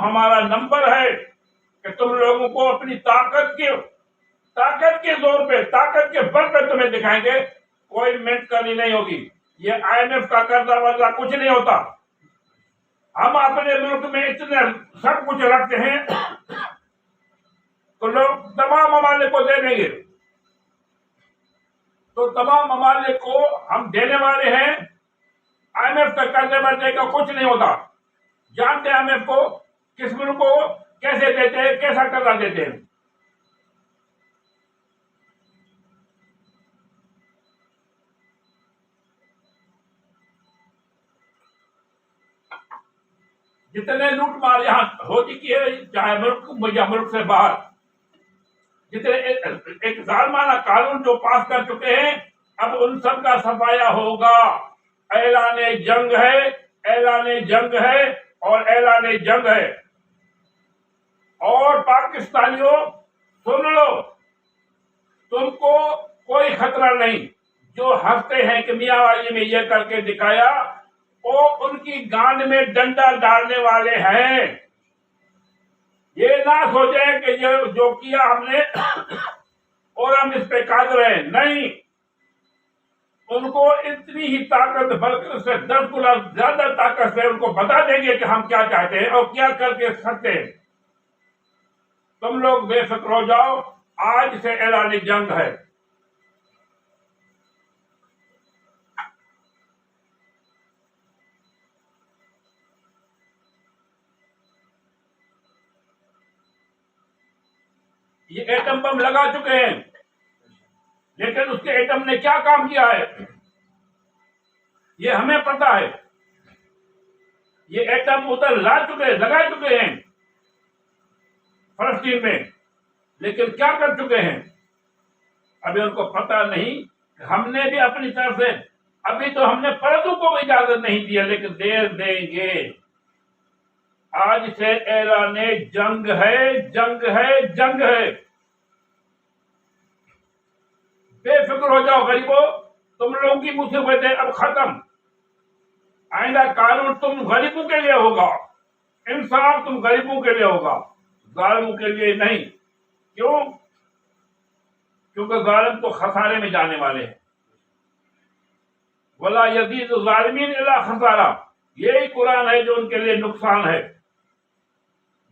हमारा नंबर है कि तुम लोगों को अपनी ताकत के जोर पे, ताकत के बल पे तुम्हें दिखाएंगे। कोई मिनट करनी नहीं होगी। ये IMF का कर्जा वर्जा कुछ नहीं होता। हम अपने मुल्क में इतने सब कुछ रखते हैं तो लोग तमाम ममालिक को दे देंगे, तो तमाम ममालिक को हम देने वाले हैं। IMF का कर्जे वर्जे का कुछ नहीं होता। जानते हैं IMF को, किस मुल्क को कैसे देते हैं, कैसा कर्जा देते हैं। जितने लूटमार यहाँ हो चुकी है, चाहे मुल्क या मुल्क से बाहर, जितने एक जालमाना कानून जो पास कर चुके हैं, अब उन सब का सफाया होगा। ऐलाने जंग है, ऐलाने जंग है और ऐलाने जंग है। और पाकिस्तानियों सुन लो, तुमको कोई खतरा नहीं। जो हंसते हैं कि मियाँ वाली में ये करके दिखाया, वो उनकी गांड में डंडा डालने वाले हैं। ये ना सोचे कि ये जो किया हमने और हम इस पे कादर हैं, नहीं। उनको इतनी ही ताकत, बल्कि उससे 10 गुना ज्यादा ताकत से उनको बता देंगे कि हम क्या चाहते हैं और क्या करके सकते हैं। तुम लोग बेफिक्र हो जाओ, आज से ऐलानी जंग है। ये एटम बम लगा चुके हैं, लेकिन उसके एटम ने क्या काम किया है ये हमें पता है। ये एटम उधर लगा चुके हैं फलस्तीन में, लेकिन क्या कर चुके हैं अभी उनको पता नहीं। हमने भी अपनी तरफ से, अभी तो हमने परतों को भी इजाजत नहीं दिया, लेकिन देर देंगे। आज से ऐलाने जंग है, जंग है, जंग है। बेफिक्र हो जाओ गरीबों, तुम लोगों की मुसीबतें अब खत्म। आइंदा कानून तुम गरीबों के लिए होगा, इंसाफ तुम गरीबों के लिए होगा, जालिमों के लिए नहीं। क्यों? क्योंकि जालिम तो खसारे में जाने वाले हैं। वला यजीद जालिमीन इल्ला खसारा, यही कुरान है जो उनके लिए नुकसान है।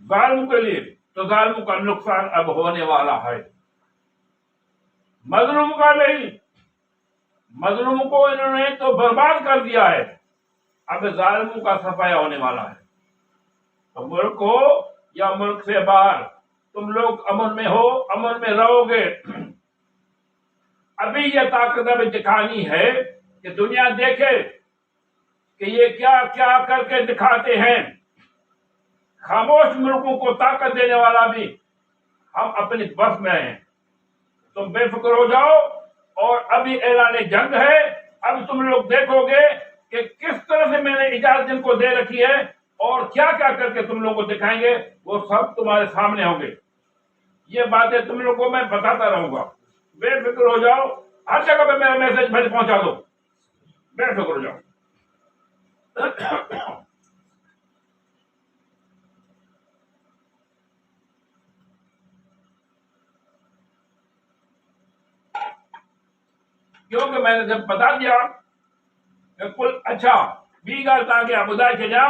जालिमों के लिए तो जालिमों का नुकसान अब होने वाला है, मजलूम का नहीं। मजलूम को इन्होंने तो बर्बाद कर दिया है, अब जालिमों का सफाया होने वाला है। तो मुल्क हो या मुल्क से बाहर, तुम लोग अमन में हो, अमन में रहोगे। अभी ये ताकत अभी दिखानी है कि दुनिया देखे कि ये क्या क्या करके दिखाते हैं। खामोश मुल्कों को ताकत देने वाला भी हम अपनी बस में हैं। तुम बेफिक्र हो जाओ, और अभी ऐलान जंग है। अब तुम लोग देखोगे कि किस तरह से मैंने इजाजत जिनको दे रखी है और क्या क्या करके तुम लोगों को दिखाएंगे, वो सब तुम्हारे सामने होंगे। ये बातें तुम लोगों को मैं बताता रहूंगा। बेफिक्र हो जाओ, हर जगह पे मेरा मैसेज पहुंचा दो, बेफिक्र हो जाओ। क्योंकि मैंने जब बता दिया कि कुल अच्छा बी गल ताकि आप ॿुधाए छॾियां,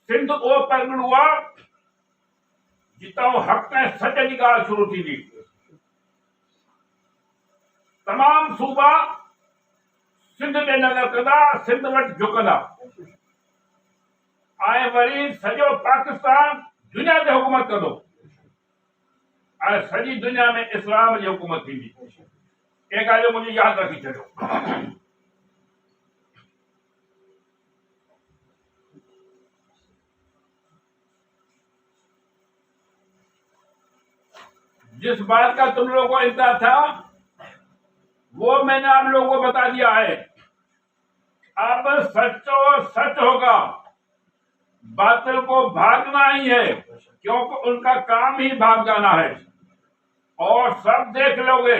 सिंध उहो परगणो हुआ जितां हक़ ऐं सच जी ॻाल्हि शुरू थींदी। तमाम सूबा सिंध ते नज़र कंदा, सिंध वटि झुकंदा, ऐं वरी सॼो पाकिस्तान दुनिया ते हुकूमत कंदो, ऐं सॼी दुनिया में इस्लाम जी हुकूमत थींदी। ये ॻाल्हि मुझे याद रखी छॾियो। जिस बात का तुम लोगों को इंतजार था वो मैंने आप लोगों को बता दिया है। अब सच और सच होगा, बातिल को भागना ही है, क्योंकि उनका काम ही भाग जाना है। और सब देख लोगे,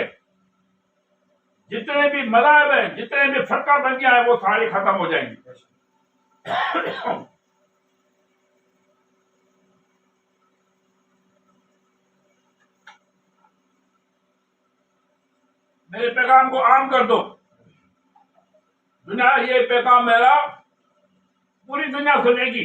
जितने भी मज़हब हैं, जितने भी फरका बंदियां हैं, वो सारी खत्म हो जाएंगी। मेरे पैगाम को आम कर दो। दुनिया, ये पैगाम मेरा पूरी दुनिया सुनेगी।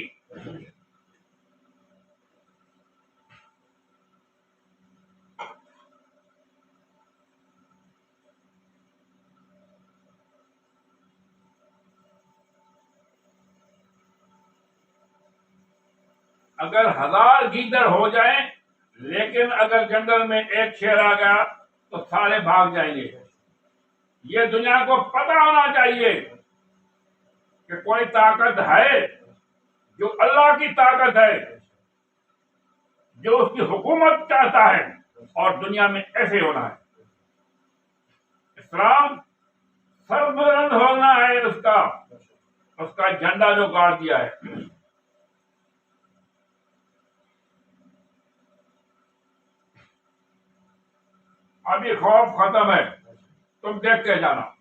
अगर 1000 गीदड़ हो जाएं, लेकिन अगर जंगल में एक शेर आ गया तो सारे भाग जाएंगे। ये दुनिया को पता होना चाहिए कि कोई ताकत है जो अल्लाह की ताकत है, जो उसकी हुकूमत चाहता है, और दुनिया में ऐसे होना है। इस्लाम सरबुलंद होना है, उसका झंडा जो गाड़ दिया है। अभी खौफ खत्म है, तुम देख के जाना।